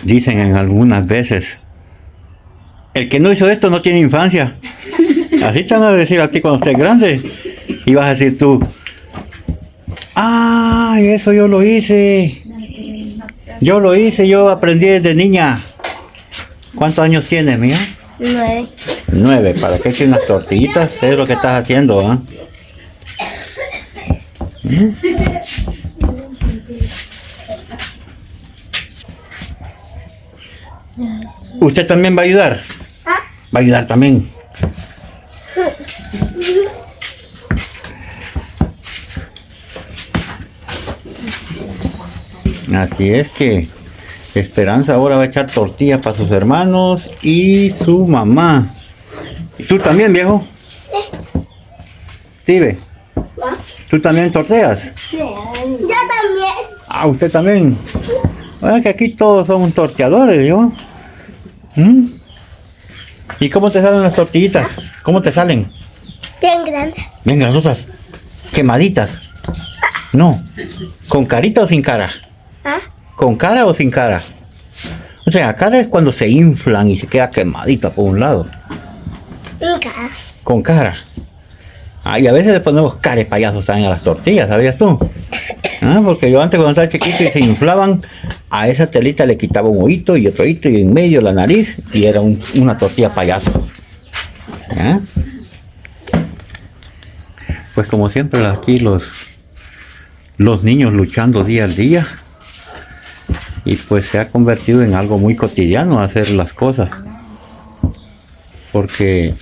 Dicen en algunas veces, el que no hizo esto no tiene infancia. Así te van a decir a ti cuando estés grande. Y vas a decir tú, ¡ay, eso yo lo hice! Yo lo hice, yo aprendí desde niña. ¿Cuántos años tienes, mía? 9. 9. ¿Para qué tienes unas tortillitas? Es lo que estás haciendo, ¿ah? ¿Usted también va a ayudar? Va a ayudar también. Así es que Esperanza ahora va a echar tortillas para sus hermanos y su mamá. ¿Y tú también, viejo? Sí. ¿Ve? ¿Tú también torteas? Sí. Yo también. Ah, usted también. Bueno, que aquí todos somos torteadores, ¿yo? ¿Y cómo te salen las tortillitas? ¿Cómo te salen? Bien grande. Bien grandotas. Quemaditas. No. ¿Con carita o sin cara? ¿Ah? ¿Con cara o sin cara? O sea, cara es cuando se inflan y se queda quemadita por un lado. Nunca. Con cara. Ah, y a veces le ponemos cara de payasos también a las tortillas, ¿sabías tú? Ah, porque yo antes cuando estaba chiquito y se inflaban, a esa telita le quitaba un oído y otro oído y en medio la nariz y era una tortilla payaso. ¿Ah? Pues como siempre aquí los niños luchando día al día y pues se ha convertido en algo muy cotidiano hacer las cosas porque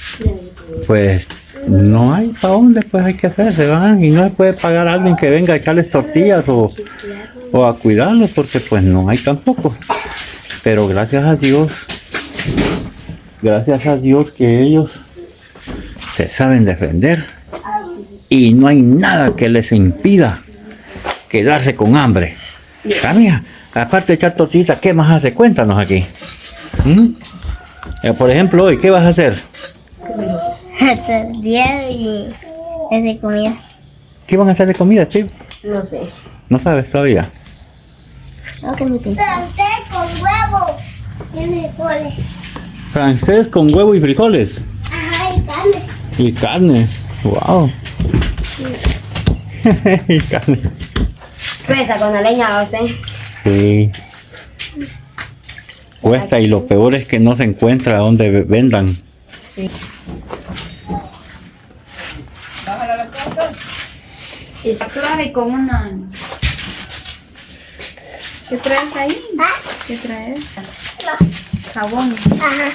pues no hay para dónde, pues hay que hacerse, ¿verdad? Y no se puede pagar a alguien que venga a echarles tortillas o a cuidarlos porque pues no hay tampoco. Pero gracias a Dios que ellos se saben defender y no hay nada que les impida quedarse con hambre. Mira, aparte de echar tortillitas, ¿qué más hace? Cuéntanos aquí. Por ejemplo, hoy, ¿qué vas a hacer? Tortilla y es de comida. ¿Qué van a hacer de comida, Steve? No sé. ¿No sabes todavía? No, que me pinta. Francés con huevo y frijoles. Francés con huevo y frijoles. Ajá, y carne. Y carne. Wow. Y carne. Pesa con la leña, ¿sí? Sí. Cuesta y lo peor es que no se encuentra donde vendan. Sí. Está clara y con una... ¿Qué traes ahí? ¿Qué traes? Jabón. Ajá.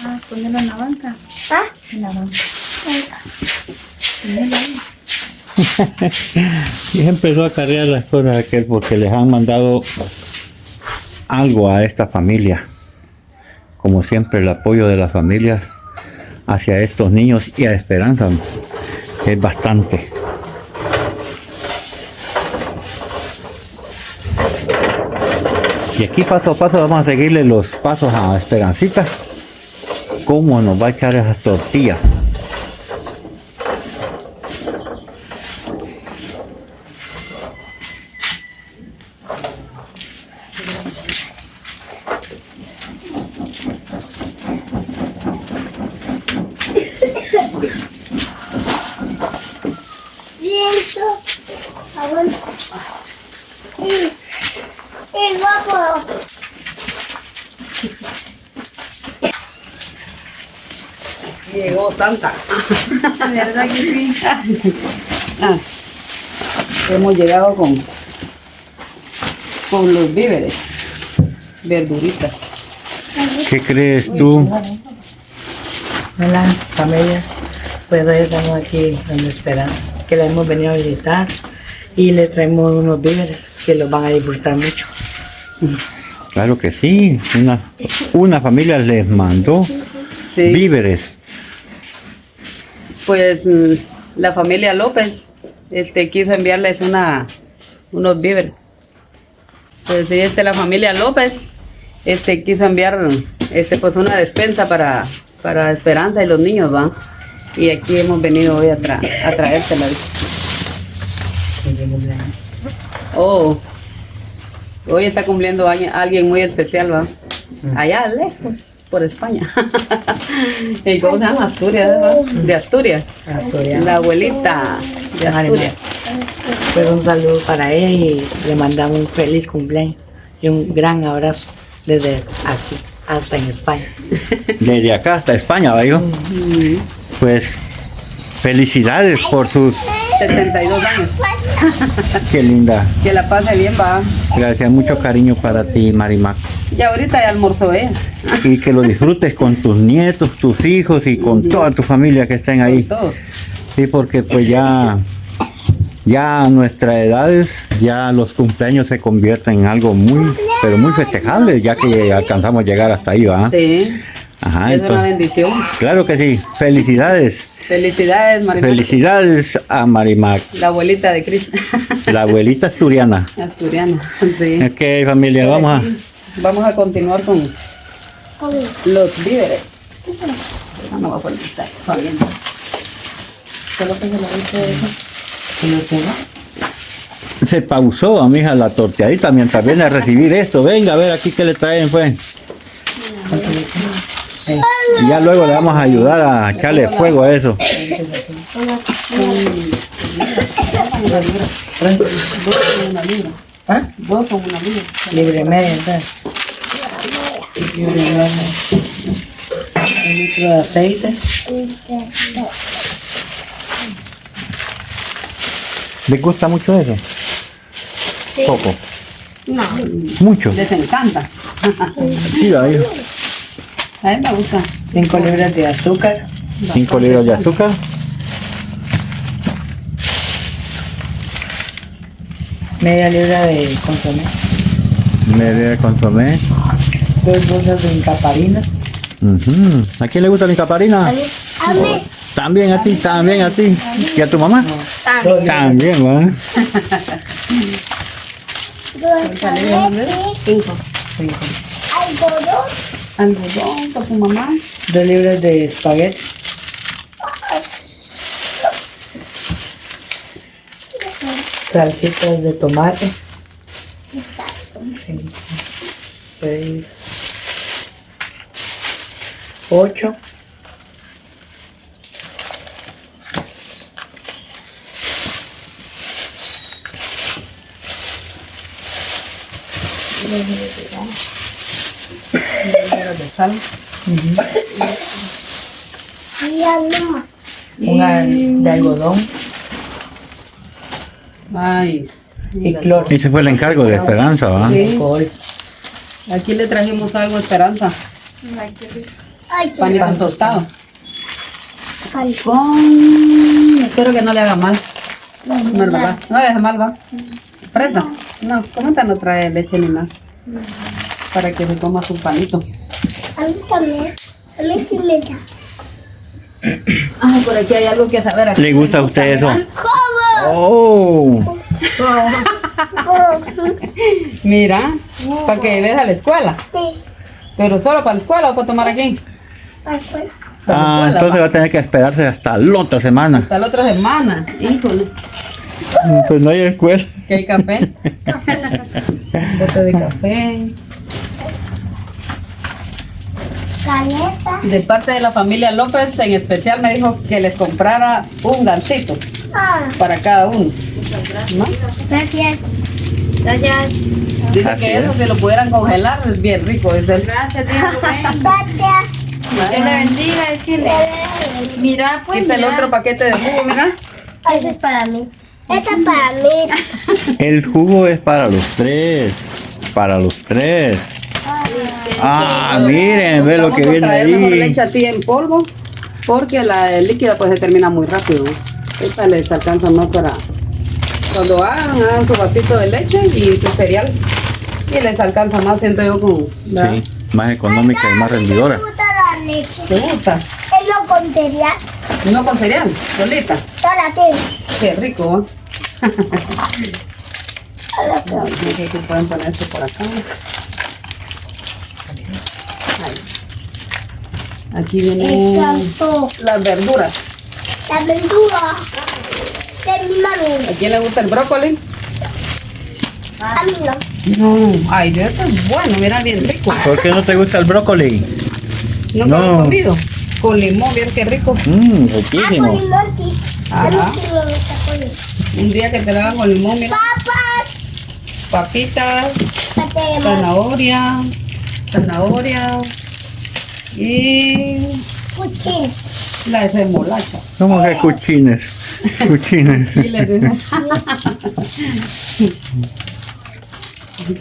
Ah, ponelo en la banca. En la banca. Ponelo ahí. Y empezó a cargar las cosas de aquel porque les han mandado algo a esta familia. Como siempre, el apoyo de las familias hacia estos niños y a Esperanza es bastante. Y aquí paso a paso vamos a seguirle los pasos a Esperancita. Cómo nos va a echar esas tortillas. Viento. Jabón. Y guapo. Llegó Santa. ¿Verdad que sí? Hemos llegado con los víveres, verduritas. ¿Qué crees tú? Hola familia, pues hoy estamos aquí donde Esperanza, que la hemos venido a visitar y le traemos unos víveres que los van a disfrutar mucho. Claro que sí, una familia les mandó Sí. víveres. Pues la familia López quiso enviarles unos víveres. Pues sí, la familia López quiso enviar pues una despensa para Esperanza y los niños, ¿va? Y aquí hemos venido hoy a traérselas. ¿En qué cumpleaños? Oh, hoy está cumpliendo año alguien muy especial, ¿va? Allá lejos, por España. ¿Y cómo se llama? Asturias, ¿va? De Asturias. Asturias. La abuelita de Asturias. Pues un saludo para ella y le mandamos un feliz cumpleaños y un gran abrazo desde aquí hasta en España. Desde acá hasta España, ¿va, hijo? Pues felicidades por sus... 72 años. Qué linda. Que la pase bien, va. Gracias, mucho cariño para ti, Marimac. Y ahorita ya almorzó ella. Y que lo disfrutes con tus nietos, tus hijos y con toda tu familia que estén ahí. Todo. Sí, porque pues ya a nuestras edades, ya los cumpleaños se convierten en algo muy, pero muy festejable, ya que alcanzamos a llegar hasta ahí, ¿va? Sí. Ajá, Es una bendición. claro que sí. Felicidades. Felicidades, Marimar. Felicidades a Marimac, La abuelita de Cristo. la abuelita asturiana. Asturiana. Sí. Ok, familia, Vamos a continuar con los víveres. No va a poner esta, está bien. Solo que se lo dice eso. ¿Y lo tengo? Se pausó a mi hija la torteadita mientras viene a recibir esto. Venga, a ver aquí qué le traen, pues. Y ya luego le vamos a ayudar a echarle fuego a eso. ¿Ah? Dos con una libra. Libre media, entonces. Libre media. Un litro de aceite. ¿Les gusta mucho eso? Sí. Poco. No. Mucho. Les encanta. Sí, la hijo. A mí me gusta. 5 libras de azúcar. 5 libras de azúcar. Media libra de consomé. Media de consomé. 2 bolsas de incaparina. Ujú. ¿A quién le gusta mi caparina? A mí. También a ti, también a ti. ¿Y a tu mamá? También. También, ¿va? 5. 5. Algodón para tu mamá. 2 libras de espagueti. Salsitas de tomate. 6, 8. De sal. Una de algodón Ay. y cloro. Ese fue el encargo de Esperanza, ¿va? Sí. Alcohol. Aquí le trajimos algo, Esperanza. Panito tostado. Con... Espero que no le haga mal. No le va. No le haga mal, va. Fresa. No, comenta no trae leche ni nada. Para que se coma su panito. A mí también. A mí sí me da. Ay, por aquí hay algo que saber. Aquí ¿Le gusta a usted eso? ¿Cómo? Oh, Mira, para que vayas a la escuela. Sí. Pero solo para la escuela o para tomar aquí. Pues, Para la escuela, entonces va a tener que esperarse hasta la otra semana. Hasta la otra semana. Híjole. Pues no hay escuela. ¿Que hay café? Bote de café. Caleta. De parte de la familia López, en especial me dijo que les comprara un gansito para cada uno. ¿No? Gracias. Gracias. Dice Así que es. eso, si lo pudieran congelar, es bien rico. Dice. Gracias, tía Rubén. Gracias. Dios le bendiga, decirle. Mira, pues. Quita el otro paquete de jugo, mira. Ese es para mí. Esta es para mí. El jugo es para los tres. Para los tres. Ah, miren, ve lo que Vamos a viene traer mejor ahí. leche así en polvo, porque la líquida pues se termina muy rápido. Esta les alcanza más para cuando hagan su vasito de leche y su cereal. Y les alcanza más, siento yo, con... ¿verdad? Sí, más económica y más rendidora. Me gusta la leche. ¿Te gusta? Es lo con cereal. No con cereal, solita. Ahora sí. Qué rico, ¿eh? No sé si pueden ponerse por acá. Ahí. Aquí vienen Exacto. las verduras. La verdura. ¿A quién le gusta el brócoli? A mí no. No. Ay, esto es bueno, mira, bien rico. ¿Por qué no te gusta el brócoli? Nunca lo No. he comido. Con limón, bien qué rico. Riquísimo. limón, sí. Ajá. A mí sí me gusta con limón. Un día que te lo hagan con limón, mira. Papas. Papitas, Patemos. zanahoria y Cuchín. la de remolacha. ¿Cómo que cuchines? Cuchines. Y le dicen.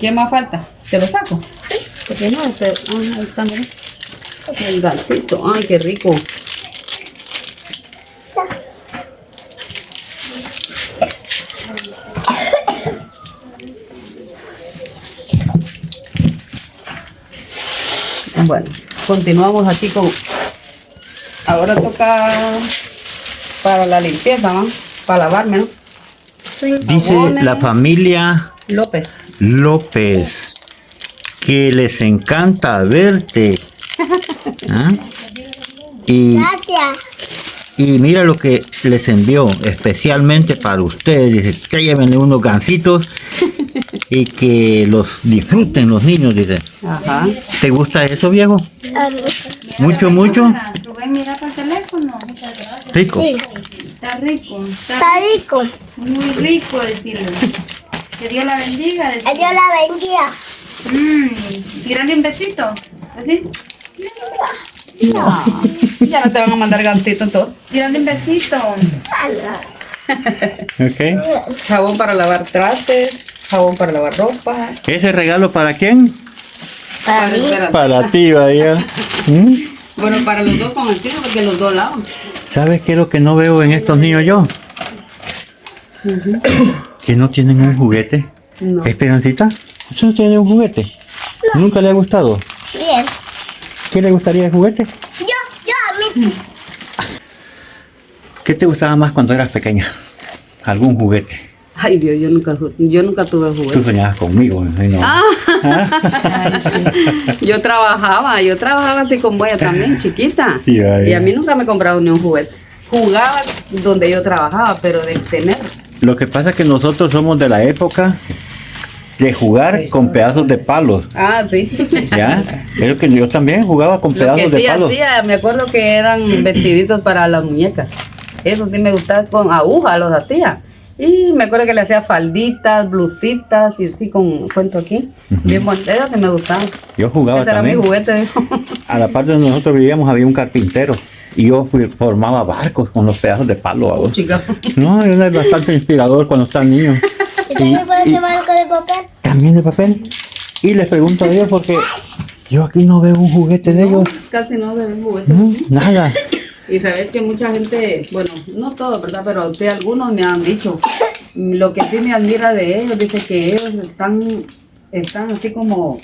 ¿Qué más falta? ¿Te lo saco? Porque no, ahí está, mira. El gatito, ay, qué rico. Bueno, continuamos aquí con... Ahora toca para la limpieza, ¿no? Para lavarme, ¿no? Dice la familia López. López que les encanta verte. ¿Ah? Gracias. Y mira lo que les envió especialmente para ustedes. Dice que llévenle unos gancitos y que los disfruten los niños, dice. Ajá. ¿Te gusta eso, viejo? Mucho, mucho. Rubén, mira para el teléfono. Rico. Sí. Está rico. Está rico. Muy rico decirlo. Que Dios la bendiga. Que Dios la bendiga. Tirarle un besito. ¿Así? No, ya no te van a mandar gantitos todos. Tirarle un besito. Ok. Jabón para lavar trastes, jabón para lavar ropa. ¿Ese regalo para quién? Para mí. Para ti, vaya. Bueno, para los dos con el tiro porque los dos lavan. ¿Sabes qué es lo que no veo en estos niños yo? Que no tienen un juguete. No. Esperancita, ¿usted no tiene un juguete? ¿Nunca le ha gustado? Bien. ¿Qué le gustaría de juguete? A mí. ¿Qué te gustaba más cuando eras pequeña? ¿Algún juguete? Ay Dios, yo nunca tuve Tú juguete. soñabas conmigo, ¿no? Yo trabajaba así con ella también, chiquita. Sí, vaya. Y a mí nunca me compraron ni un juguete. Jugaba donde yo trabajaba, pero de tener. Lo que pasa es que nosotros somos de la época de jugar con pedazos de palos. Ah, sí. ¿Ya? Es lo que yo también jugaba con Lo pedazos que de sí palos. hacía, me acuerdo que eran vestiditos para las muñecas. Eso sí me gustaba, con aguja los hacía. Y me acuerdo que le hacía falditas, blusitas y así con cuento aquí. Bien bonitas, eso sí me gustaba. Yo jugaba Ese era mi también. juguete. A la parte donde nosotros vivíamos había un carpintero. Y yo formaba barcos con los pedazos de palo. ¿Vos? Chica. No, es bastante inspirador cuando estás niño. ¿Y también puedes llevar algo de papel? También de papel. Y les pregunto a ellos porque yo aquí no veo un juguete de ellos. Casi no se ven juguetes. No, nada. Y sabes que mucha gente, bueno, no todos, ¿verdad? Pero sí algunos me han dicho, lo que sí me admira de ellos, dice que ellos están así como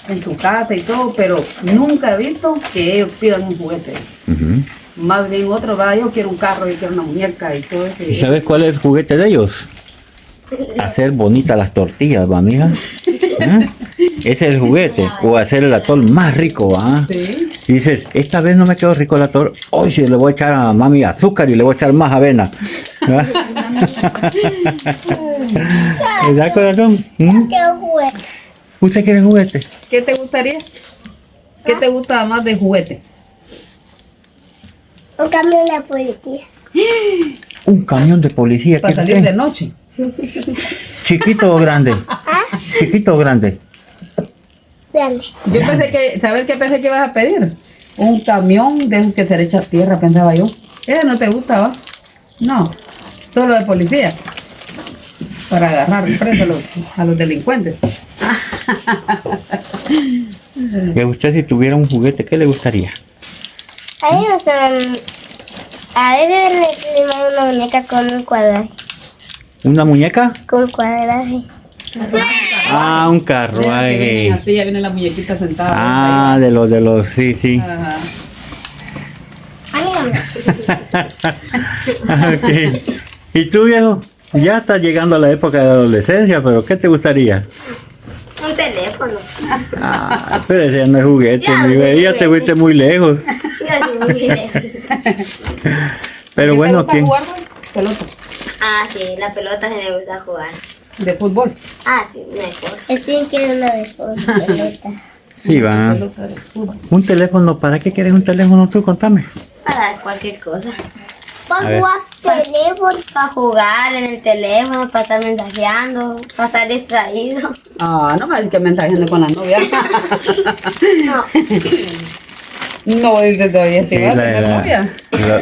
en su casa y todo, pero nunca he visto que ellos pidan un juguete. Ujú. Más bien otro va, yo quiero un carro, yo quiero una muñeca y todo eso. ¿Y sabes cuál es el juguete de ellos? Hacer bonitas las tortillas, ¿va, mija? ¿Ah? Ese es el juguete. O hacer el atol más rico, ¿va? Sí. Y dices, esta vez no me quedó rico el atol. Hoy sí le voy a echar a mami azúcar y le voy a echar más avena. ¿Va? ¿Verdad, corazón? ¿Mm? Quiero juguete. ¿Usted quiere juguete? ¿Qué te gustaría? ¿Qué te gusta más de juguete? Un camión de policía. Un camión de policía. Para ¿Qué salir usted? de noche. ¿Chiquito o grande? ¿Chiquito o grande? Grande. Yo pensé que, ¿sabes qué pensé que ibas a pedir? Un camión de esos que se le echa tierra, pensaba yo. ¿Ese no te gustaba? No, solo de policía. Para agarrar preso a los delincuentes. ¿Y usted si tuviera un juguete, qué le gustaría? A mí me gustan. A veces le imagino una muñeca con un cuadraje. ¿Una muñeca? Con cuadraje. Ah, un Que vienen carruaje. así, ya viene la muñequita sentada. Ah, de los, sí, sí. Ajá. A mí no me. Ok. ¿Y tú, viejo? Ya estás llegando a la época de la adolescencia, pero ¿qué te gustaría? Un teléfono. Ah, pero ese ya no es juguete, Ya, mi no es bebé, ya te juguete. fuiste muy lejos. Yo soy muy lejos. Pero ¿Qué bueno, te gusta ¿quién? jugar, güey? Pelota. Ah, sí, la pelota se me gusta jugar. De fútbol. Ah, sí, mejor. Estoy quiero una de pelota. Sí, va. Pelota de fútbol. Un teléfono, ¿para qué quieres un teléfono tú? Contame. Para cualquier cosa. A Para ver. jugar teléfono, para jugar en el teléfono, para estar mensajeando, para estar distraído. Ah, no me digas que mensajeando con la novia. No, No, es que todavía sí va a tener novia.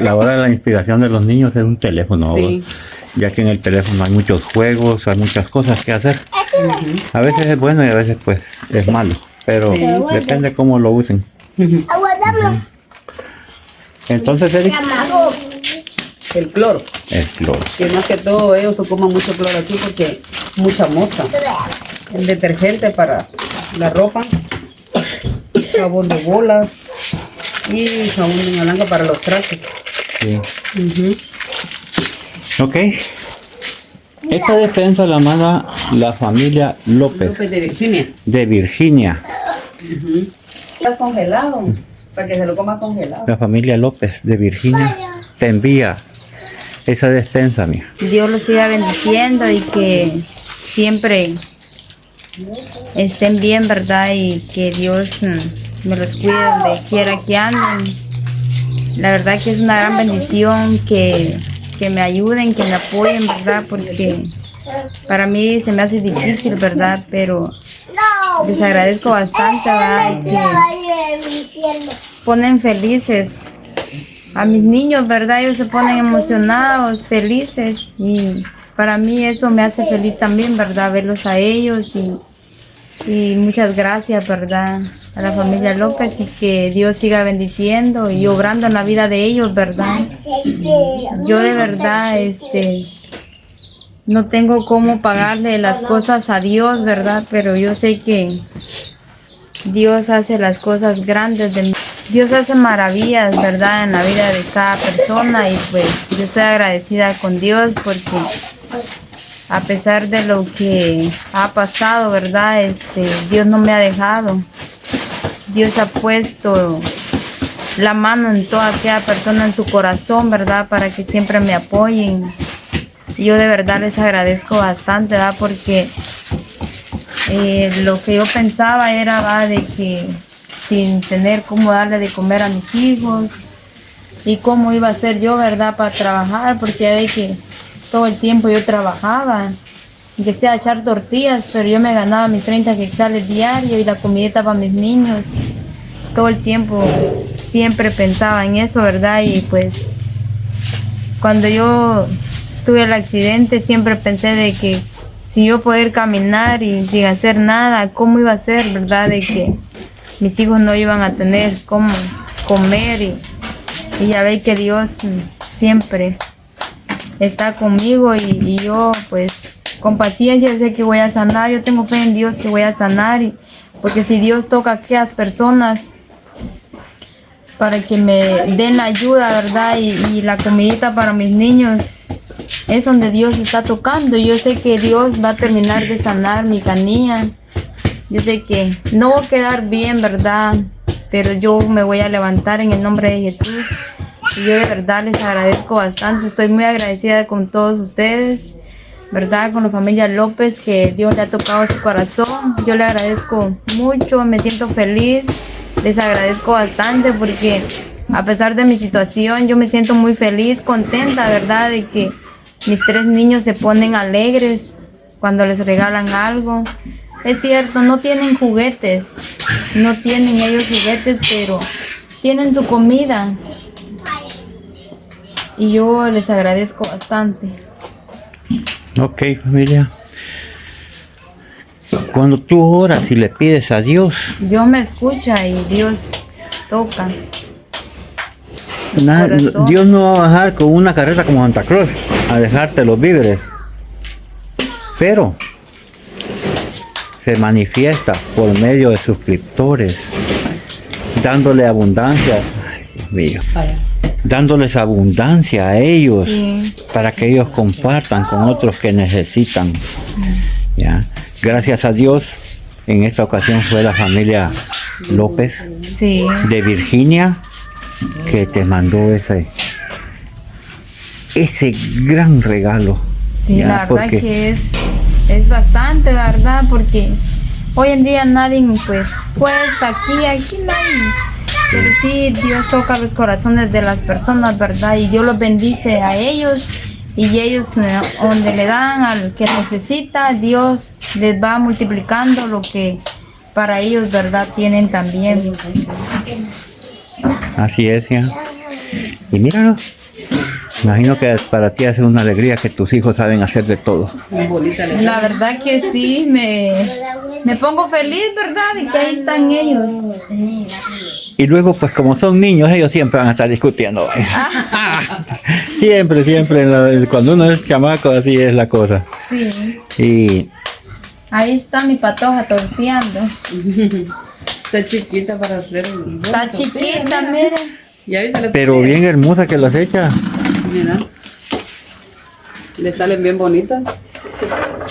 la hora de la inspiración de los niños es un teléfono. Sí. Ya que en el teléfono hay muchos juegos, hay muchas cosas que hacer. A veces es bueno y a veces pues es malo. Pero Sí. depende cómo lo usen. Ujú. aguardamos. Entonces, Eric, El cloro. es cloro. Y más que todo ellos ocupan mucho cloro aquí porque mucha mosca. El detergente para la ropa, jabón de bolas y jabón de uña blanca para los trastes. Sí. Ujú. Ok. Esta despensa la manda la familia López López de Virginia. de Virginia. Está congelado, para que se lo coma congelado. La familia López de Virginia te envía esa despensa, mía. Dios los siga bendiciendo y que siempre estén bien, ¿verdad? Y que Dios me los cuide donde quiera que anden. La verdad que es una gran bendición que me ayuden, que me apoyen, ¿verdad? Porque para mí se me hace difícil, ¿verdad? Pero les agradezco bastante, ¿verdad? Y que ponen felices a mis niños, ¿verdad? Ellos se ponen emocionados, felices y para mí eso me hace feliz también, ¿verdad? Verlos a ellos y muchas gracias, ¿verdad? A la familia López y que Dios siga bendiciendo y obrando en la vida de ellos, ¿verdad? Yo de verdad, no tengo cómo pagarle las cosas a Dios, ¿verdad? Pero yo sé que Dios hace las cosas grandes de mí. Dios hace maravillas, ¿verdad? En la vida de cada persona y pues yo estoy agradecida con Dios porque a pesar de lo que ha pasado, ¿verdad? Dios no me ha dejado. Dios ha puesto la mano en toda aquella persona en su corazón, ¿verdad? Para que siempre me apoyen. Y yo de verdad les agradezco bastante, ¿verdad? Porque lo que yo pensaba era, ¿verdad? De que sin tener cómo darle de comer a mis hijos y cómo iba a ser yo, ¿verdad? Para trabajar, porque ya ve que todo el tiempo yo trabajaba, que sea echar tortillas, pero yo me ganaba mis 30 quetzales diarios y la comidita para mis niños. Todo el tiempo siempre pensaba en eso, ¿verdad? Y pues cuando yo tuve el accidente siempre pensé de que si yo poder caminar y sin hacer nada, ¿cómo iba a ser, verdad? De que mis hijos no iban a tener cómo comer y ya ve que Dios siempre está conmigo y yo pues con paciencia sé que voy a sanar. Yo tengo fe en Dios que voy a sanar porque si Dios toca a aquellas personas para que me den la ayuda, ¿verdad? Y la comidita para mis niños, es donde Dios está tocando. Yo sé que Dios va a terminar de sanar mi canilla. Yo sé que no voy a quedar bien, ¿verdad? Pero yo me voy a levantar en el nombre de Jesús. Y yo de verdad les agradezco bastante. Estoy muy agradecida con todos ustedes, ¿verdad? Con la familia López, que Dios le ha tocado su corazón. Yo le agradezco mucho, me siento feliz. Les agradezco bastante porque a pesar de mi situación, yo me siento muy feliz, contenta, ¿verdad? De que mis 3 niños se ponen alegres cuando les regalan algo. Es cierto, no tienen juguetes, no tienen ellos juguetes, pero tienen su comida. Y yo les agradezco bastante. Ok, familia. Cuando tú oras y le pides a Dios, Dios me escucha y Dios toca. Corazón. Dios no va a bajar con una carreta como Santa Claus a dejarte los víveres. Pero se manifiesta por medio de suscriptores, dándole abundancia. Ay, Dios mío. Dándoles abundancia a ellos, Sí. para que ellos compartan con otros que necesitan. ¿Ya? Gracias a Dios, en esta ocasión fue la familia López Sí. de Virginia que te mandó ese gran regalo Sí, Ya, la verdad porque- que es bastante, ¿verdad? Porque hoy en día nadie pues cuesta aquí no hay. Pero sí, Dios toca los corazones de las personas, ¿verdad? Y Dios los bendice a ellos y ellos donde le dan al que necesita, Dios les va multiplicando lo que para ellos, ¿verdad? Tienen también. Así es, ya. Y míralo. Imagino que para ti hace una alegría que tus hijos saben hacer de todo. Muy bonita la La verdad que sí, me pongo feliz, ¿verdad? De que ahí están ellos. Y luego, pues como son niños, ellos siempre van a estar discutiendo. Siempre, cuando uno es chamaco, así es la cosa. Sí. Y Ahí está mi patoja torteando. Está chiquita para hacer. Está chiquita, mira. Y ahorita le pero bien hermosa que las echa. Mira. Le salen bien bonitas.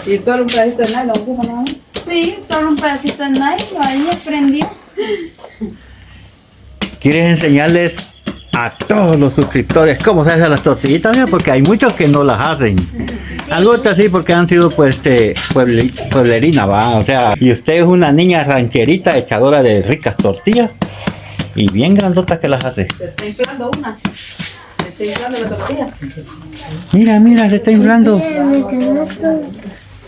Y solo un pedacito de nylon, ¿qué mamá? Sí, solo un pedacito de nylon, ahí aprendió. ¿Quieres enseñarles a todos los suscriptores cómo se hacen las tortillitas? Mira, porque hay muchos que no las hacen. Algunos sí porque han sido pues pueblerina, va. O sea, y usted es una niña rancherita echadora de ricas tortillas y bien grandotas que las hace. Te está inflando una. Te está inflando la tortilla. Mira, se está inflando.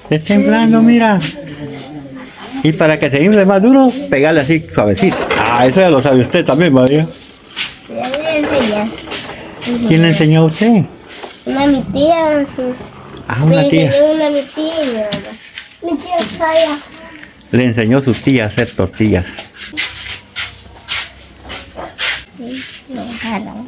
Se está inflando, mira. Y para que se infle más duro, pegarle así suavecito. Ah, eso ya lo sabe usted también, María. Ya voy a enseñar. ¿Quién le enseñó a usted? Una mi tía, sí. Ah, una Me tía. enseñó una mi tía y mi mamá. Mi tía Saya. Le enseñó a su tía a hacer tortillas. Me jalan.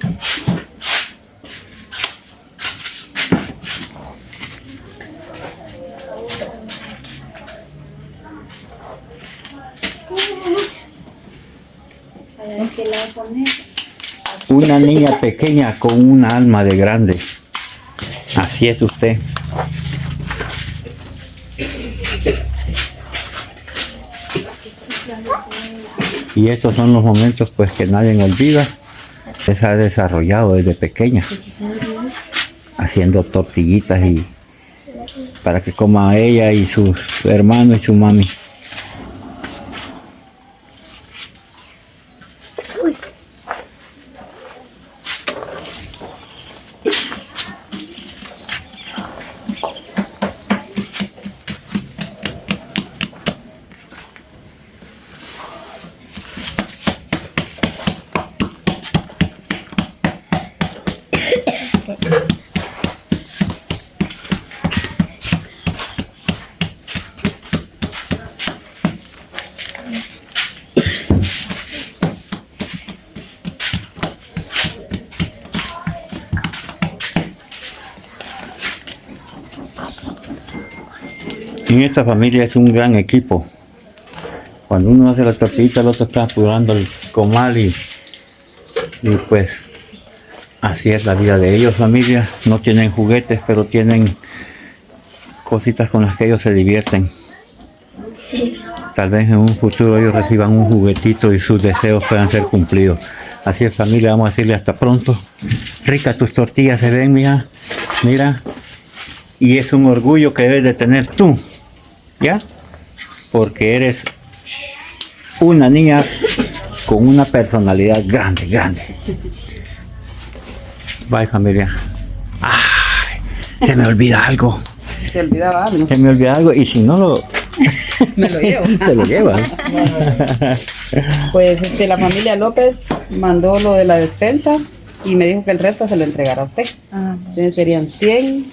Una niña pequeña con una alma de grande. Así es usted. Y estos son los momentos pues que nadie olvida. Se ha desarrollado desde pequeña, haciendo tortillitas y para que coma ella y sus hermanos y su mami. En esta familia es un gran equipo. Cuando uno hace las tortillitas, el otro está apurando el comal y pues así es la vida de ellos, familia. No tienen juguetes, pero tienen cositas con las que ellos se divierten. Tal vez en un futuro ellos reciban un juguetito y sus deseos puedan ser cumplidos. Así es, familia, vamos a decirle hasta pronto. Rica tus tortillas se ven, mira. Mira. Y es un orgullo que debes de tener tú, ¿ya? Porque eres una niña con una personalidad grande, grande. Bye, familia. Ay, se me olvida algo. Se olvidaba algo. Se me olvida algo y si no lo... Me lo llevo. te lo llevas. Pues la familia López mandó lo de la despensa y me dijo que el resto se lo entregara a usted. Entonces serían 100,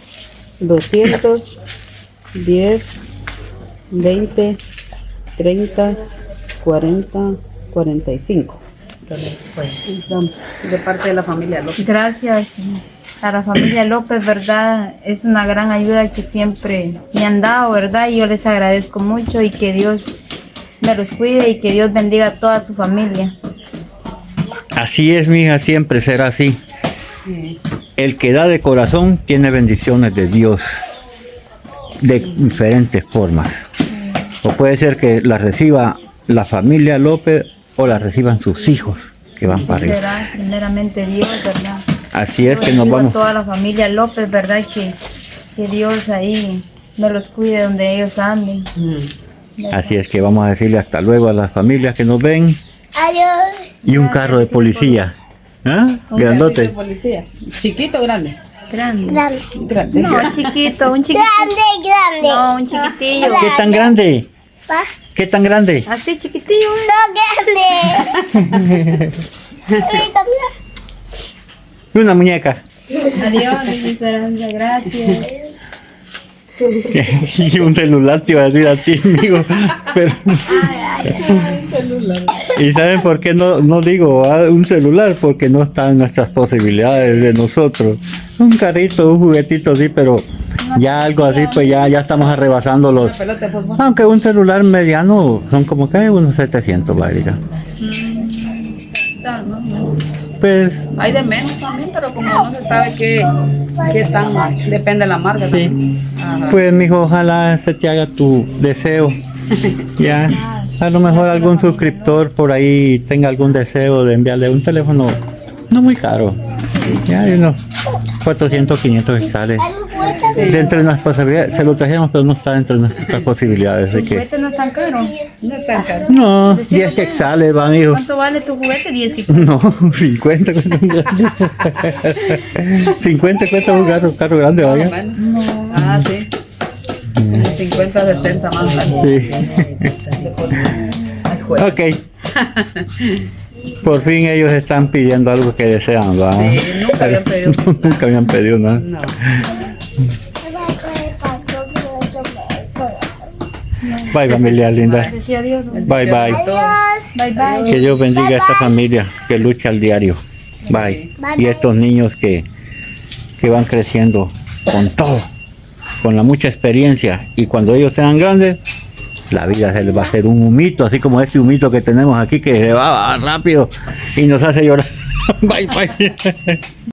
200, 10, 20, 30, 40, 45. De parte de la familia López. Gracias a la familia López, ¿verdad? Es una gran ayuda que siempre me han dado, ¿verdad? Y yo les agradezco mucho y que Dios me los cuide y que Dios bendiga a toda su familia. Así es, mija, siempre será así. El que da de corazón tiene bendiciones de Dios de diferentes formas. O puede ser que la reciba la familia López o la reciban sus hijos que van para arriba. Será primeramente Dios, ¿verdad? Así es que Yo nos bendigo vamos. a toda la familia López, ¿verdad? Que que Dios ahí me los cuide donde ellos anden. Así es que vamos a decirle hasta luego a las familias que nos ven. Adiós. Y un carro de policía. ¿Ah? Grandote. Policía. ¿Chiquito o grande? Grande. Grande. Grande. No, chiquito, un chiquitito. Grande. No, un chiquitillo. ¿Qué tan grande? Pa. ¿Qué tan grande? Así chiquitillo. No, grande. Una muñeca. Adiós, Miss Esperanza, gracias. Y un celular te iba a decir a ti, amigo. Pero... ¿Y saben por qué no digo un celular? Porque no está en nuestras posibilidades de nosotros. Un carrito, un juguetito sí, pero ya algo así, pues ya estamos rebasando los... Pelota de fútbol. Aunque un celular mediano son como que unos 700 varios. Pues Hay de menos también, pero como no se sabe qué tan depende de la marca. sí. también. Ajá. Pues mijo, ojalá se te haga tu deseo. Ya. A lo mejor algún suscriptor por ahí tenga algún deseo de enviarle un teléfono no muy caro. Ya hay unos 400, 500 que sale. Dentro de nuestras posibilidades, se lo trajimos, pero no está dentro de nuestras posibilidades. De ¿Tu que, juguete no es tan caro? No es tan caro. no, 10 que sale, va, amigo. ¿Cuánto vale tu juguete? 10 que No, 50 cuesta un grande. 50 cuesta un carro grande, Más o vaya. menos. Ah, sí. 50, 70 más. Sí. Ok. Por fin ellos están pidiendo algo que desean, ¿va? Sí, nunca habían pedido. Nunca habían pedido nada. No. Bye, familia linda. Decía Dios. Bye, bye. Adiós. Bye bye. Que Dios bendiga a esta familia que lucha al diario. Bye. Y estos niños que van creciendo con todo, con la mucha experiencia. Y cuando ellos sean grandes, la vida se les va a hacer un humito, así como este humito que tenemos aquí que se va rápido y nos hace llorar. Bye, bye.